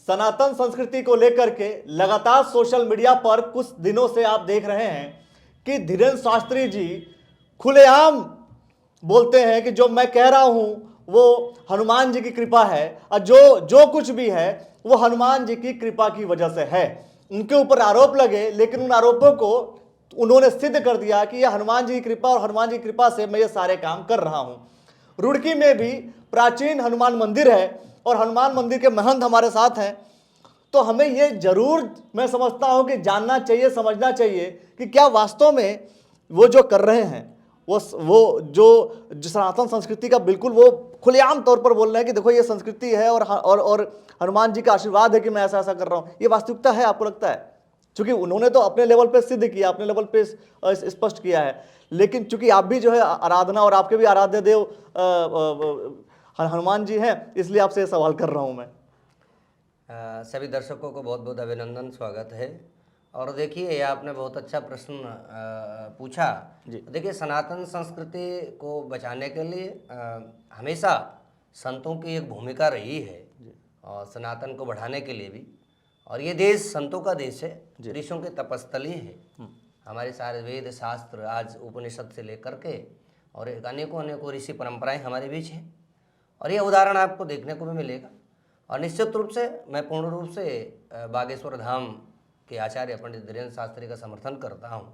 सनातन संस्कृति को लेकर के लगातार सोशल मीडिया पर कुछ दिनों से आप देख रहे हैं कि धीरेन्द्र शास्त्री जी खुलेआम बोलते हैं कि जो मैं कह रहा हूं वो हनुमान जी की कृपा है और जो कुछ भी है वो हनुमान जी की कृपा की वजह से है। उनके ऊपर आरोप लगे, लेकिन उन आरोपों को उन्होंने सिद्ध कर दिया कि यह हनुमान जी की कृपा और हनुमान जी की कृपा से मैं ये सारे काम कर रहा हूं। रुड़की में भी प्राचीन हनुमान मंदिर है और हनुमान मंदिर के महंत हमारे साथ हैं। तो हमें ये जरूर, मैं समझता हूं कि जानना चाहिए, समझना चाहिए कि क्या वास्तव में वो जो कर रहे हैं वो जो सनातन संस्कृति का बिल्कुल वो खुलेआम तौर पर बोल रहे हैं कि देखो ये संस्कृति है और हनुमान जी का आशीर्वाद है कि मैं ऐसा ऐसा कर रहा हूं, ये वास्तविकता है आपको लगता है? क्योंकि उन्होंने तो अपने लेवल पे सिद्ध किया, अपने लेवल पे स्पष्ट किया है, लेकिन चूंकि आप भी जो है आराधना और आपके भी आराध्य देव हनुमान जी हैं, इसलिए आपसे ये सवाल कर रहा हूं मैं। सभी दर्शकों को बहुत बहुत अभिनंदन, स्वागत है। और देखिए, ये आपने बहुत अच्छा प्रश्न पूछा। देखिए, सनातन संस्कृति को बचाने के लिए हमेशा संतों की एक भूमिका रही है और सनातन को बढ़ाने के लिए भी। और ये देश संतों का देश है, ऋषियों की तपस्थली है। हमारे सारे वेद शास्त्र आज उपनिषद से लेकर के और अनेकों अनेकों ऋषि परंपराएं हमारे बीच हैं और ये उदाहरण आपको देखने को भी मिलेगा। और निश्चित रूप से मैं पूर्ण रूप से बागेश्वर धाम के आचार्य पंडित धीरेन्द्र शास्त्री का समर्थन करता हूँ,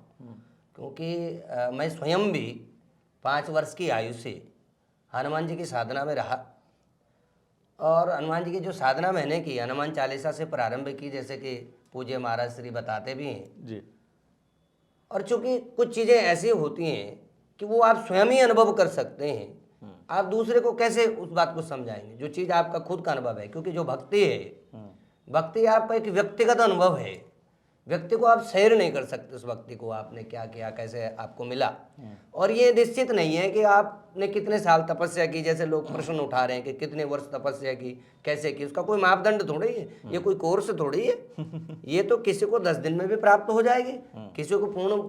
क्योंकि मैं स्वयं भी 5 वर्ष की आयु से हनुमान जी की साधना में रहा। और हनुमान जी की जो साधना मैंने की, हनुमान चालीसा से प्रारंभ की, जैसे कि पूज्य महाराज श्री बताते भी हैं जी। और चूंकि कुछ चीज़ें ऐसी होती हैं कि वो आप स्वयं ही अनुभव कर सकते हैं, आप दूसरे को कैसे उस बात को समझाएंगे जो चीज़ आपका खुद का अनुभव है। क्योंकि जो भक्ति है, भक्ति आपका एक व्यक्तिगत अनुभव है, व्यक्ति को आप शेयर नहीं कर सकते उस भक्ति को, आपने क्या किया, कैसे आपको मिला। और ये निश्चित नहीं है कि आपने कितने साल तपस्या की, जैसे लोग प्रश्न उठा रहे हैं कि कितने वर्ष तपस्या की, कैसे की, उसका कोई मापदंड थोड़ी है, ये कोई कोर्स थोड़ी है। ये तो किसी को 10 दिन में भी प्राप्त हो जाएगी, किसी को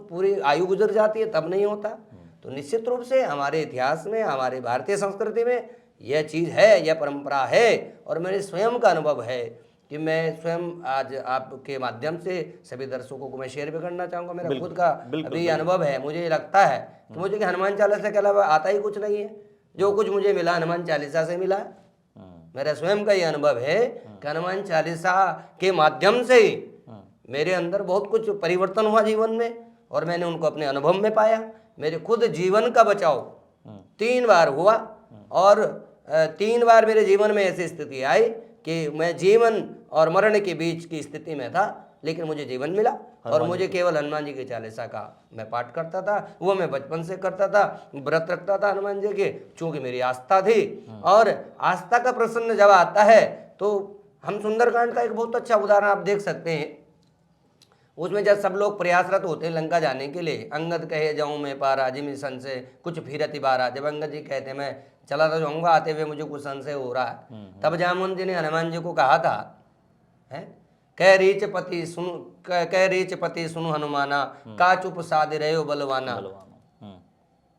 पूरी आयु गुजर जाती है तब नहीं होता। तो निश्चित रूप से हमारे इतिहास में, हमारे भारतीय संस्कृति में यह चीज़ है, यह परंपरा है। और मेरे स्वयं का अनुभव है कि मैं स्वयं आज आपके माध्यम से सभी दर्शकों को मैं शेयर भी करना चाहूँगा। मेरा खुद का अभी अनुभव है। मुझे लगता है कि मुझे कि हनुमान चालीसा के अलावा आता ही कुछ नहीं है। जो कुछ मुझे मिला हनुमान चालीसा से मिला। मेरा स्वयं का ये अनुभव है कि हनुमान चालीसा के माध्यम से मेरे अंदर बहुत कुछ परिवर्तन हुआ जीवन में और मैंने उनको अपने अनुभव में पाया। मेरे खुद जीवन का बचाव 3 बार हुआ और 3 बार मेरे जीवन में ऐसी स्थिति आई कि मैं जीवन और मरण के बीच की स्थिति में था, लेकिन मुझे जीवन मिला। और मुझे केवल हनुमान जी की चालीसा का मैं पाठ करता था, वो मैं बचपन से करता था, व्रत रखता था हनुमान जी के, चूंकि मेरी आस्था थी। और आस्था का प्रसन्न जब आता है तो हम सुंदरकांड का एक बहुत अच्छा उदाहरण आप देख सकते हैं। उसमें जब सब लोग प्रयासरत होते हैं लंका जाने के लिए, अंगद कहे जाऊं मैं पारा जिमी सन से कुछ फिरति बारा। जब अंगद जी कहते हैं मैं चला तो जाऊंगा, आते हुए मुझे कुछ संशय हो रहा है, तब जामुन जी ने हनुमान जी को कहा था, कह रीच पति सुनु हनुमाना, का चुप साध रहे हो बलवाना।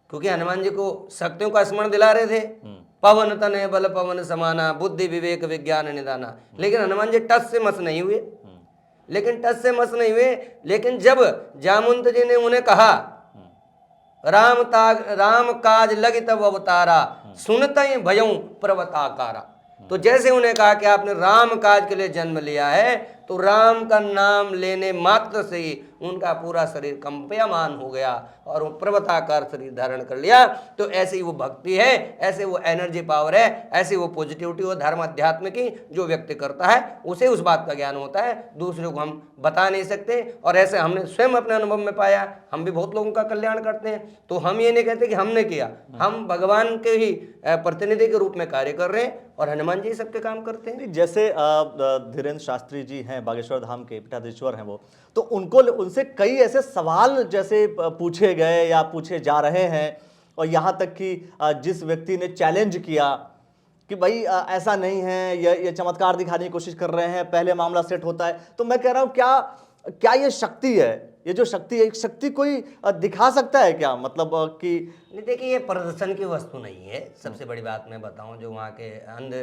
क्योंकि हनुमान जी को शक्तियों का स्मरण दिला रहे थे। पवन तनय बल पवन समाना, बुद्धि विवेक विज्ञान निदाना। लेकिन हनुमान जी टस से मस नहीं हुए। लेकिन जब जामुंत जी ने उन्हें कहा राम काज लगी तब अवतारा, सुनते भयं पर्वताकारा। तो जैसे उन्हें कहा कि आपने राम काज के लिए जन्म लिया है, तो राम का नाम लेने मात्र से ही उनका पूरा शरीर कंपयमान हो गया और वो पर्वताकार शरीर धारण कर लिया। तो ऐसी वो भक्ति है, ऐसे वो एनर्जी पावर है, ऐसी वो पॉजिटिविटी हो धर्म अध्यात्म की, जो व्यक्ति करता है उसे उस बात का ज्ञान होता है, दूसरों को हम बता नहीं सकते। और ऐसे हमने स्वयं अपने अनुभव में पाया। हम भी बहुत लोगों का कल्याण करते हैं, तो हम ये नहीं कहते कि हमने किया, हम भगवान के ही प्रतिनिधि के रूप में कार्य कर रहे हैं और हनुमान जी सबके काम करते हैं। जैसे धीरेन्द्र शास्त्री जी हैं, बागेश्वर धाम के पीठाधीश्वर हैं वो, तो उनसे कई ऐसे सवाल जैसे पूछे गए या पूछे जा रहे हैं, और यहाँ तक कि जिस व्यक्ति ने चैलेंज किया कि भाई ऐसा नहीं है, ये चमत्कार दिखाने की कोशिश कर रहे हैं, पहले मामला सेट होता है। तो मैं कह रहा हूँ क्या ये शक्ति है, ये जो शक्ति है, एक शक्ति कोई दिखा सकता है क्या? मतलब कि नहीं, देखिए ये प्रदर्शन की वस्तु नहीं है। सबसे बड़ी बात मैं बताऊं, जो वहाँ के अंध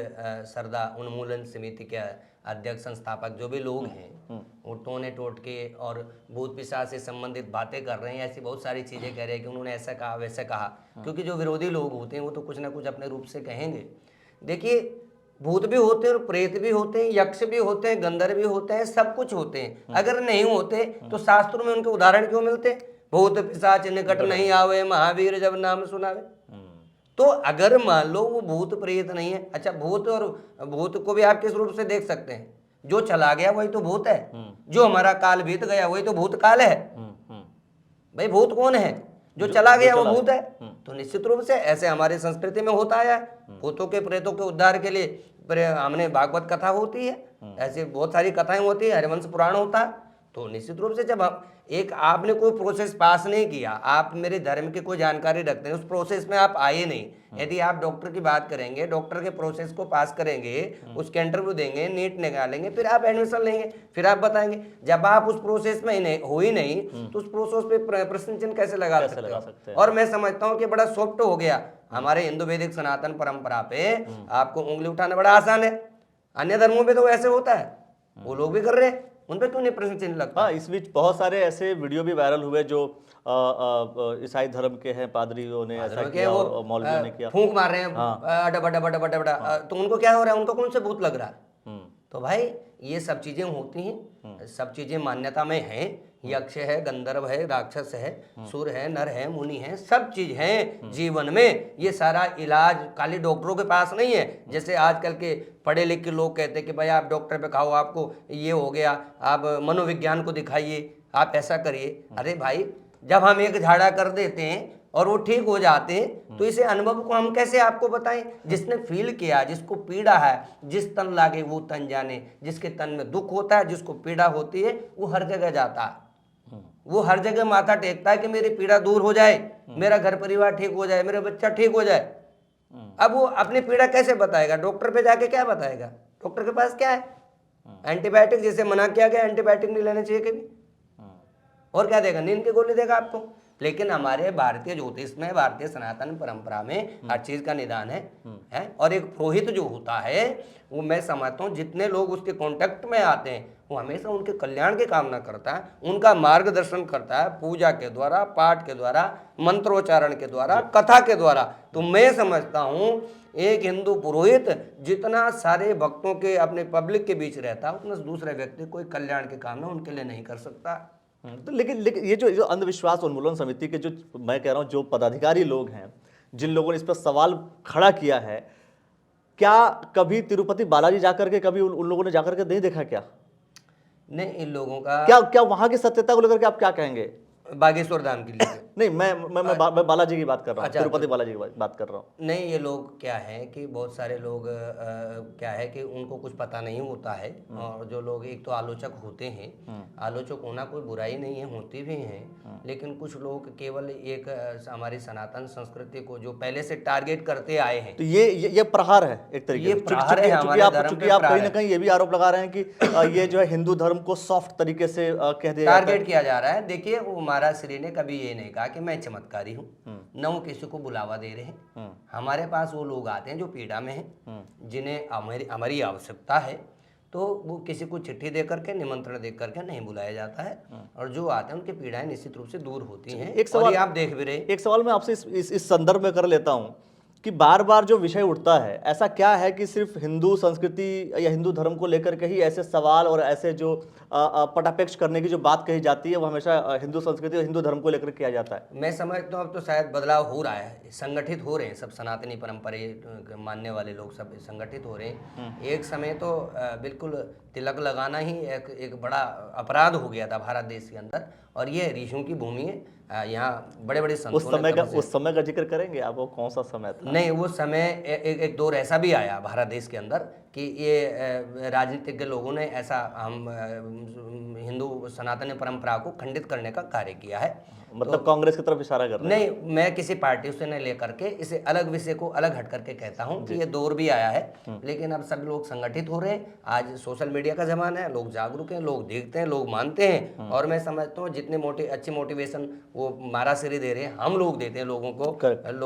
श्रद्धा उन्मूलन समिति के अध्यक्ष संस्थापक जो भी लोग हैं वो टोने टोटके और भूत पिशाच से संबंधित बातें कर रहे हैं, ऐसी बहुत सारी चीज़ें कह रहे हैं कि उन्होंने ऐसा कहा वैसा कहा, क्योंकि जो विरोधी लोग होते हैं वो तो कुछ ना कुछ अपने रूप से कहेंगे। देखिए, भूत भी होते हैं और प्रेत भी होते हैं, यक्ष भी होते हैं, गंधर्व भी होते हैं, सब कुछ होते हैं। अगर नहीं होते तो शास्त्रों में उनके उदाहरण क्यों मिलते? भूत पिशाच निकट नहीं आवे, महावीर जब नाम सुनावे। तो अगर मान लो वो भूत प्रेत नहीं है, अच्छा भूत और भूत को भी आप किस रूप से देख सकते हैं? जो चला गया वही तो भूत है, जो हमारा काल बीत गया वही तो भूत काल है। भाई भूत कौन है? जो चला गया वो भूत है। तो निश्चित रूप से ऐसे हमारी संस्कृति में होता आया है। भूतों के प्रेतों के उद्धार के लिए हमने भागवत कथा होती है, ऐसी बहुत सारी कथाएं होती है, हरिवंश पुराण होता है। तो निश्चित रूप से जब हम एक आपने कोई प्रोसेस पास नहीं किया, आप मेरे धर्म की कोई जानकारी रखते हैं, उस प्रोसेस में आप आए नहीं, यदि आप डॉक्टर की बात करेंगे, डॉक्टर के प्रोसेस को पास करेंगे, उसके इंटरव्यू देंगे, नीट निकालेंगे, फिर आप एडमिशन लेंगे, फिर आप बताएंगे। जब आप उस प्रोसेस में हो ही नहीं तो उस प्रोसेस पे प्रश्न चिन्ह कैसे लगा सकते हैं? और मैं समझता हूँ कि बड़ा सॉफ्ट हो गया हमारे हिंदू वैदिक सनातन परंपरा पे, आपको उंगली उठाना बड़ा आसान है। अन्य धर्मों पे तो ऐसे होता है, वो लोग भी कर रहे हैं, उन पे क्यों नहीं प्रश्न चिन्ह लगता? हाँ, इस बीच बहुत सारे ऐसे वीडियो भी वायरल हुए जो ईसाई धर्म के हैं, पादरियों ने ऐसा किया और मौलवियों ने किया, फूंक मार रहे हैं, अडा बड़ा बड़ा बड़ा बड़ा, तो उनको क्या हो रहा है? उनको कौन से भूत लग रहा है? तो भाई ये सब चीजें होती हैं, सब चीजें मान्यता में हैं। यक्ष है, गंधर्व है, राक्षस है, सुर है, नर है, मुनि है, सब चीज है जीवन में। ये सारा इलाज खाली डॉक्टरों के पास नहीं है। जैसे आजकल के पढ़े लिखे लोग कहते हैं कि भाई आप डॉक्टर पे खाओ, आपको ये हो गया, आप मनोविज्ञान को दिखाइए, आप ऐसा करिए। अरे भाई, जब हम एक झाड़ा कर देते हैं और वो ठीक हो जाते हैं तो इसे अनुभव को हम कैसे आपको बताएं? जिसने फील किया, जिसको पीड़ा है, जिस तन लागे वो तन जाने, जिसके तन में दुख होता है, जिसको पीड़ा होती है, वो हर जगह जाता है, वो हर जगह माथा टेकता है कि मेरी पीड़ा दूर हो जाए, मेरा घर परिवार ठीक हो जाए, मेरा बच्चा ठीक हो जाए। अब वो अपनी पीड़ा कैसे बताएगा? डॉक्टर पे जाके क्या बताएगा? डॉक्टर के पास क्या है? एंटीबायोटिक, जिसे मना किया गया एंटीबायोटिक नहीं लेना चाहिए कभी, और क्या देगा? नींद की गोली देगा आपको। लेकिन हमारे भारतीय ज्योतिष में, भारतीय सनातन परंपरा में हर चीज का निदान है। और एक पुरोहित जो होता है वो, मैं समझता हूँ जितने लोग उसके कांटेक्ट में आते हैं वो हमेशा उनके कल्याण की कामना करता है, उनका मार्गदर्शन करता है, पूजा के द्वारा, पाठ के द्वारा, मंत्रोच्चारण के द्वारा, कथा के द्वारा। तो मैं समझता हूँ एक हिंदू पुरोहित जितना सारे भक्तों के, अपने पब्लिक के बीच रहता है, उतना दूसरे व्यक्ति कोई कल्याण की कामना उनके लिए नहीं कर सकता। तो लेकिन ये जो अंधविश्वास उन्मूलन समिति के जो, मैं कह रहा हूँ, जो पदाधिकारी लोग हैं, जिन लोगों ने इस पर सवाल खड़ा किया है, क्या कभी तिरुपति बालाजी जाकर के कभी उन लोगों ने जाकर के नहीं देखा क्या? नहीं, इन लोगों का क्या वहां की सत्यता को लेकर के आप क्या कहेंगे? बागेश्वर धाम के लिए नहीं, मैं बालाजी की बात कर रहा हूँ, तिरुपति बालाजी की बात कर रहा हूँ। नहीं, ये लोग क्या है कि बहुत सारे लोग क्या है कि उनको कुछ पता नहीं होता है, और जो लोग एक तो आलोचक होते हैं, आलोचक होना कोई बुराई नहीं है, होती भी हैं, लेकिन कुछ लोग केवल एक हमारी सनातन संस्कृति को जो पहले से टारगेट करते आए हैं। तो ये प्रहार है एक तरीके से, ये प्रहार है हमारे धर्म पे। आप कहीं ना कहीं ये भी आरोप लगा रहे हैं कि ये जो है हिंदू धर्म को सॉफ्ट तरीके से कह दिया, टारगेट किया जा रहा है। देखिए, वो महाराज श्री ने कभी ये नहीं कहा कि मैं चमत्कारी हूँ, न वो किसी को बुलावा दे रहे हैं। हमारे पास वो लोग आते हैं जो पीड़ा में हैं, जिन्हें हमारी आवश्यकता है, तो वो किसी को चिट्ठी दे करके, निमंत्रण दे करके नहीं बुलाया जाता है, और जो आते हैं उनकी पीड़ाएं निश्चित रूप से दूर होती हैं। एक सवाल आप देख भी रहे। एक सवाल मैं आपसे इस संदर्भ में कर लेता हूँ कि बार बार जो विषय उठता है, ऐसा क्या है कि सिर्फ हिंदू संस्कृति या हिंदू धर्म को लेकर के ही ऐसे सवाल और ऐसे जो पटापेक्ष करने की जो बात कही जाती है वो हमेशा हिंदू संस्कृति और हिंदू धर्म को लेकर किया जाता है? मैं समझता हूँ अब तो शायद बदलाव हो रहा है, संगठित हो रहे हैं सब सनातनी परंपरा मानने वाले लोग, सब संगठित हो रहे हैं। एक समय तो बिल्कुल तिलक लगाना ही एक बड़ा अपराध हो गया था भारत देश के अंदर, और ये ऋषियों की भूमि है। यहाँ बड़े बड़े संतों उस समय का जिक्र करेंगे आप? वो कौन सा समय था? नहीं, वो समय एक दौर ऐसा भी आया भारत देश के अंदर कि ये राजनीतिज्ञ लोगों ने ऐसा हम हिंदू सनातन परंपरा को खंडित करने का कार्य किया है। मतलब कांग्रेस की तरफ इशारा कर रहे हैं? नहीं, मैं किसी पार्टी से नहीं लेकर के इसे अलग विषय को अलग हट करके कहता हूँ कि ये दौर भी आया है, लेकिन अब सब लोग संगठित हो रहे हैं। आज सोशल मीडिया का जमाना है, लोग जागरूक हैं, लोग देखते हैं, लोग मानते हैं, और मैं समझता हूँ जितने इतने अच्छी मोटिवेशन वो माराश्री दे रहे हैं, हम लोग देते हैं लोगों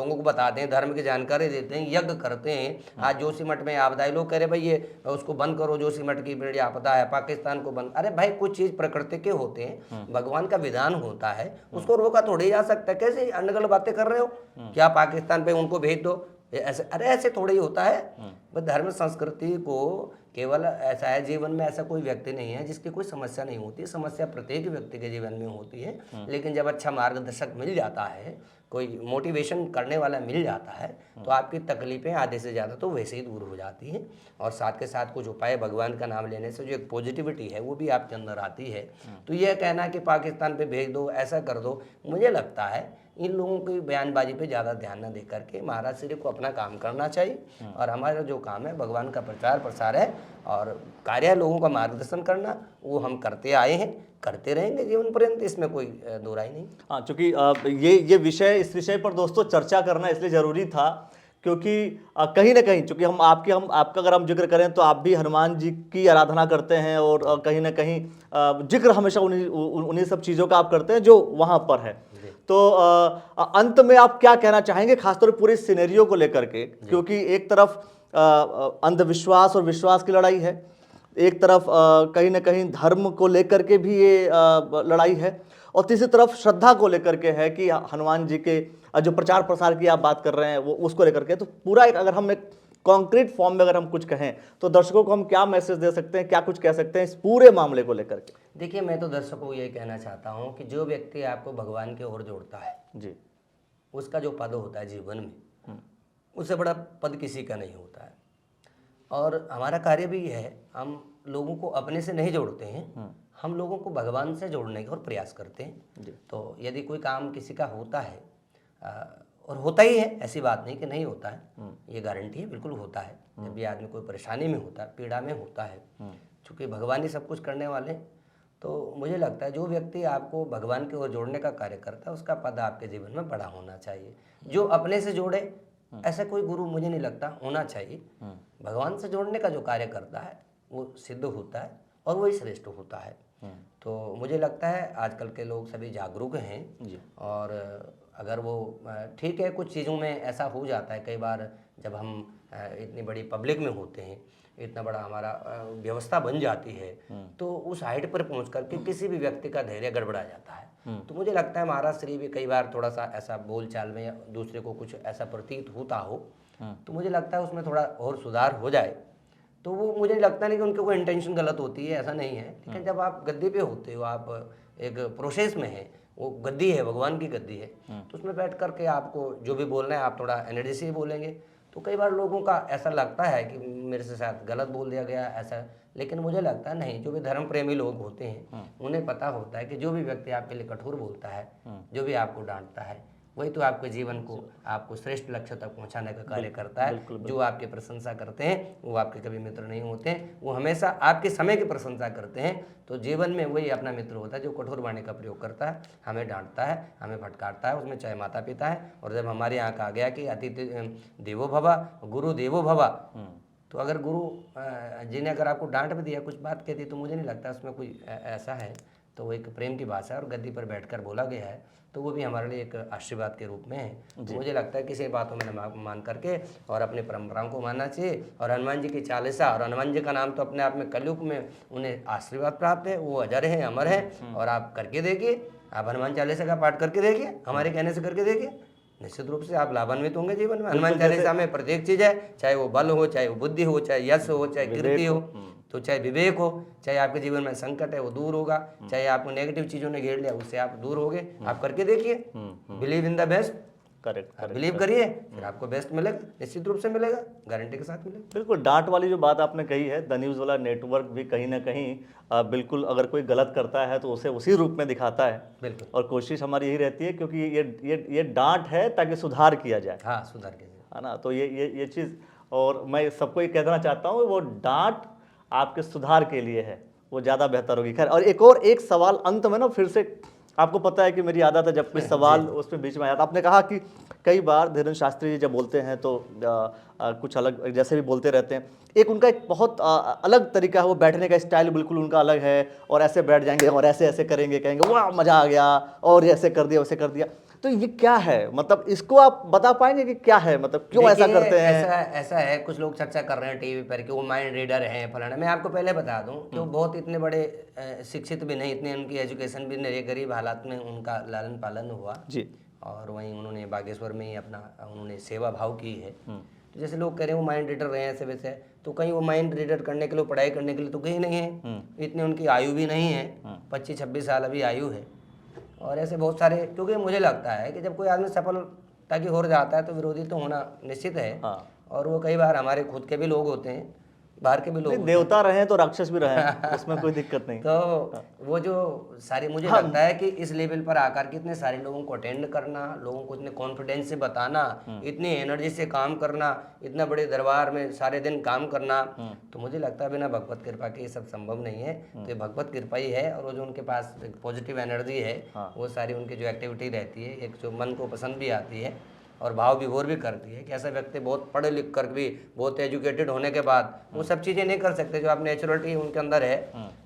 को बताते हैं, धर्म की जानकारी देते हैं, यज्ञ करते हैं। आज जोशीमठ में आपदा, लोग कह रहे भाई ये उसको बंद करो, जोशीमठ की बड़ी आपदा है, पाकिस्तान को बंद। अरे भाई कुछ चीज प्रकृति के होते हैं, भगवान का विधान होता है, उसको रोका थोड़ी जा सकता है। कैसे अनगढ़ बातें कर रहे हो, क्या पाकिस्तान पे उनको भेज दो, ऐसे? अरे ऐसे थोड़ा ही होता है। बस धर्म संस्कृति को केवल ऐसा है, जीवन में ऐसा कोई व्यक्ति नहीं है जिसकी कोई समस्या नहीं होती। समस्या प्रत्येक व्यक्ति के जीवन में होती है, लेकिन जब अच्छा मार्गदर्शक मिल जाता है, कोई मोटिवेशन करने वाला मिल जाता है, तो आपकी तकलीफें आधे से ज़्यादा तो वैसे ही दूर हो जाती हैं। और साथ के साथ कुछ उपाय, भगवान का नाम लेने से जो एक पॉजिटिविटी है वो भी आपके अंदर आती है। तो यह कहना कि पाकिस्तान पे भेज दो, ऐसा कर दो, मुझे लगता है इन लोगों की बयानबाजी पे ज़्यादा ध्यान न दे करके महाराज श्री को अपना काम करना चाहिए। और हमारा जो काम है भगवान का प्रचार प्रसार है और कार्य है लोगों का मार्गदर्शन करना, वो हम करते आए हैं, करते रहेंगे जीवन पर्यंत, इसमें कोई दो राय नहीं। हाँ, चूँकि ये विषय, इस विषय पर दोस्तों चर्चा करना इसलिए ज़रूरी था क्योंकि कहीं ना कहीं, चूँकि हम आपका अगर हम जिक्र करें तो आप भी हनुमान जी की आराधना करते हैं और कहीं ना कहीं जिक्र हमेशा उन्हीं सब चीज़ों का आप करते हैं जो वहाँ पर है। तो अंत में आप क्या कहना चाहेंगे, खासतौर पर पूरे सिनेरियो को लेकर के, क्योंकि एक तरफ अंधविश्वास और विश्वास की लड़ाई है, एक तरफ कहीं ना कहीं धर्म को लेकर के भी ये लड़ाई है, और तीसरी तरफ श्रद्धा को लेकर के है कि हनुमान जी के जो प्रचार प्रसार की आप बात कर रहे हैं वो उसको लेकर के। तो पूरा एक, अगर हम एक कॉन्क्रीट फॉर्म में अगर हम कुछ कहें तो दर्शकों को हम क्या मैसेज दे सकते हैं, क्या कुछ कह सकते हैं इस पूरे मामले को लेकर के? देखिए, मैं तो दर्शकों को ये कहना चाहता हूँ कि जो व्यक्ति आपको भगवान की ओर जोड़ता है जी, उसका जो पद होता है जीवन में, उससे बड़ा पद किसी का नहीं होता है। और हमारा कार्य भी है, हम लोगों को अपने से नहीं जोड़ते हैं, हम लोगों को भगवान से जोड़ने का और प्रयास करते हैं। तो यदि कोई काम किसी का होता है, और होता ही है, ऐसी बात नहीं कि नहीं होता है, ये गारंटी है, बिल्कुल होता है। जब भी आदमी कोई परेशानी में होता है, पीड़ा में होता है, चूँकि भगवान ही सब कुछ करने वाले, तो मुझे लगता है जो व्यक्ति आपको भगवान की ओर जोड़ने का कार्य करता है उसका पद आपके जीवन में बड़ा होना चाहिए। जो अपने से जोड़े, ऐसा कोई गुरु मुझे नहीं लगता होना चाहिए। भगवान से जोड़ने का जो कार्य करता है वो सिद्ध होता है और वही श्रेष्ठ होता है। तो मुझे लगता है आजकल के लोग सभी जागरूक हैं, और अगर वो ठीक है, कुछ चीज़ों में ऐसा हो जाता है कई बार, जब हम इतनी बड़ी पब्लिक में होते हैं, इतना बड़ा हमारा व्यवस्था बन जाती है, तो उस हाइट पर पहुंच करके किसी भी व्यक्ति का धैर्य गड़बड़ा जाता है। तो मुझे लगता है महाराज श्री भी कई बार थोड़ा सा ऐसा बोलचाल में या दूसरे को कुछ ऐसा प्रतीत होता हो, तो मुझे लगता है उसमें थोड़ा और सुधार हो जाए। तो वो मुझे लगता नहीं कि उनकी कोई इंटेंशन गलत होती है, ऐसा नहीं है। लेकिन जब आप गद्दी पे होते हो, आप एक प्रोसेस में है, वो गद्दी है, भगवान की गद्दी है, तो उसमें बैठ करके आपको जो भी बोलना है आप थोड़ा एनर्जी से ही बोलेंगे। तो कई बार लोगों का ऐसा लगता है कि मेरे से शायद गलत बोल दिया गया ऐसा, लेकिन मुझे लगता है नहीं, जो भी धर्म प्रेमी लोग होते हैं उन्हें पता होता है कि जो भी व्यक्ति आपके लिए कठोर बोलता है, जो भी आपको डांटता है, वही तो आपके जीवन को, आपको श्रेष्ठ लक्ष्य तक पहुंचाने का कार्य करता है। जो आपकी प्रशंसा करते हैं वो आपके कभी मित्र नहीं होते हैं, वो हमेशा आपके समय की प्रशंसा करते हैं। तो जीवन में वही अपना मित्र होता है जो कठोर वाणी का प्रयोग करता है, हमें डांटता है, हमें फटकारता है, उसमें चाहे माता पिता है। और जब हमारे यहाँ कहा गया कि अतिथि देवो भवा गुरु देवो भवा, तो अगर गुरु जी ने अगर आपको डांट भी दिया, कुछ बात कह दी, तो मुझे नहीं लगता उसमें कोई ऐसा है। तो वो एक प्रेम की भाषा है और गद्दी पर बैठकर बोला गया है, तो वो भी हमारे लिए एक आशीर्वाद के रूप में है। तो मुझे लगता है किसी बातों में न मान करके और अपनी परंपराओं को मानना चाहिए। और हनुमान जी की चालीसा, और हनुमान जी का नाम तो अपने आप में कलयुग में उन्हें आशीर्वाद प्राप्त है, वो अजर है, अमर है। और आप करके देखिए, आप हनुमान चालीसा का पाठ करके देखिए, हमारे कहने से करके देखिए, निश्चित रूप से आप लाभान्वित होंगे जीवन में। हनुमान चालीसा में प्रत्येक चीज़ है, चाहे वो बल हो, चाहे वो बुद्धि हो, चाहे यश हो, चाहे कीर्ति हो, तो चाहे विवेक हो, चाहे आपके जीवन में संकट है वो दूर होगा, चाहे आपको नेगेटिव चीज़ों ने घेर लिया उससे आप दूर होगे। आप करके देखिए, believe in the best, correct, believe करिए, फिर आपको बेस्ट मिलेगा, निश्चित रूप से मिलेगा, गारंटी के साथ मिलेगा। बिल्कुल, डांट वाली जो बात आपने कही है, द न्यूज़ वाला नेटवर्क भी कहीं ना कहीं बिल्कुल अगर कोई गलत करता है तो उसे उसी रूप में दिखाता है। बिल्कुल, और कोशिश हमारी यही रहती है, क्योंकि ये डांट है ताकि सुधार किया जाए, हाँ, सुधार कीजिए, है ना। तो ये चीज़, और मैं सबको ये कहना चाहता हूँ, वो डांट आपके सुधार के लिए है, वो ज़्यादा बेहतर होगी। खैर, और एक सवाल अंत में ना, फिर से आपको पता है कि मेरी आदत है जब कोई सवाल उसमें बीच में आ जाता। आपने कहा कि कई बार धीरेन्द्र शास्त्री जी जब बोलते हैं तो कुछ अलग जैसे भी बोलते रहते हैं। एक उनका एक बहुत अलग तरीका है, वो बैठने का स्टाइल बिल्कुल उनका अलग है, और ऐसे बैठ जाएंगे और ऐसे ऐसे करेंगे, कहेंगे वाह मज़ा आ गया, और ऐसे कर दिया वैसे कर दिया। तो ये क्या है, मतलब इसको आप बता पाएंगे कि क्या है, मतलब क्यों ऐसा करते हैं? ऐसा है, कुछ लोग चर्चा कर रहे हैं टीवी पर कि वो माइंड रीडर हैं फलाना। मैं आपको पहले बता दूं कि वो बहुत इतने बड़े शिक्षित भी नहीं, इतने उनकी एजुकेशन भी नहीं, गरीब हालात में उनका लालन पालन हुआ जी। और वहीं उन्होंने बागेश्वर में ही अपना उन्होंने सेवा भाव की है। तो जैसे लोग कह रहे हैं वो माइंड रीडर रहे हैं ऐसे वैसे, तो कहीं वो माइंड रीडर करने के लिए, पढ़ाई करने के लिए तो कहीं नहीं है, इतनी उनकी आयु भी नहीं है, 25-26 साल अभी आयु है। और ऐसे बहुत सारे, क्योंकि मुझे लगता है कि जब कोई आदमी सफलता की ओर जाता है तो विरोधी तो होना निश्चित है। और वो कई बार हमारे खुद के भी लोग होते हैं, बाहर के भी लोग, देवता रहे तो राक्षस भी रहे, उसमें कोई दिक्कत नहीं। तो वो जो सारी, मुझे लगता है कि इस लेवल पर आकर के इतने सारे लोगों को अटेंड करना, लोगों को इतने कॉन्फिडेंस से बताना, इतनी एनर्जी से काम करना, इतना बड़े दरबार में सारे दिन काम करना, तो मुझे लगता है बिना भगवत कृपा के ये सब संभव नहीं है। तो ये भगवत कृपा ही है, और वो जो उनके पास पॉजिटिव एनर्जी है, वो सारी उनकी जो एक्टिविटी रहती है, एक जो मन को पसंद भी आती है और भाव विभोर भी करती है कि ऐसा व्यक्ति बहुत पढ़े लिख कर भी, बहुत एजुकेटेड होने के बाद वो सब चीज़ें नहीं कर सकते जो आप नेचुरलिटी उनके अंदर है,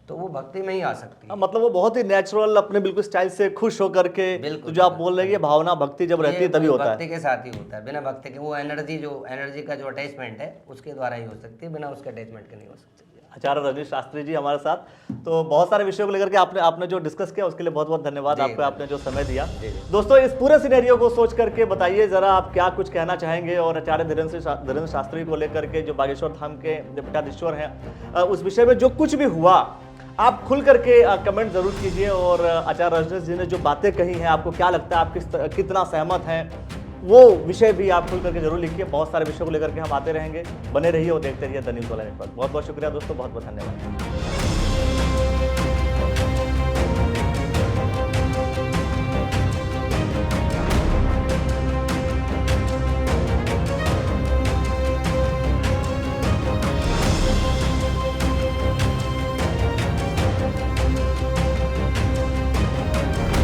तो वो भक्ति में ही आ सकती है। मतलब वो बहुत ही नेचुरल अपने बिल्कुल स्टाइल से खुश होकर के, तो जो आप बोल रहे हैं ये भावना भक्ति जब रहती है तभी होता है। भक्ति के साथ ही होता है, बिना भक्ति के वो एनर्जी का जो अटैचमेंट है उसके द्वारा ही हो सकती है, बिना उसके अटैचमेंट के नहीं हो सकती। आचार्य रजनीश शास्त्री जी हमारे साथ, तो बहुत सारे विषयों को लेकर के आपने जो डिस्कस किया उसके लिए बहुत बहुत धन्यवाद आपको, आपने जो समय दिया। दोस्तों इस पूरे सिनेरियो को सोच करके बताइए जरा आप क्या कुछ कहना चाहेंगे, और आचार्य धीरेन्द्र शास्त्री को लेकर के जो बागेश्वर धाम के पीठाधीश्वर हैं उस विषय में जो कुछ भी हुआ आप खुल करके कमेंट जरूर कीजिए। और आचार्य रजनीश जी ने जो बातें कही हैं आपको क्या लगता है, आप कितना सहमत हैं, वो विषय भी आप खुल करके जरूर लिखिए। बहुत सारे विषयों को लेकर के हम आते रहेंगे, बने रहिए और देखते रहिए द न्यूज़ वाला नेटवर्क। बहुत बहुत शुक्रिया दोस्तों, बहुत बहुत धन्यवाद।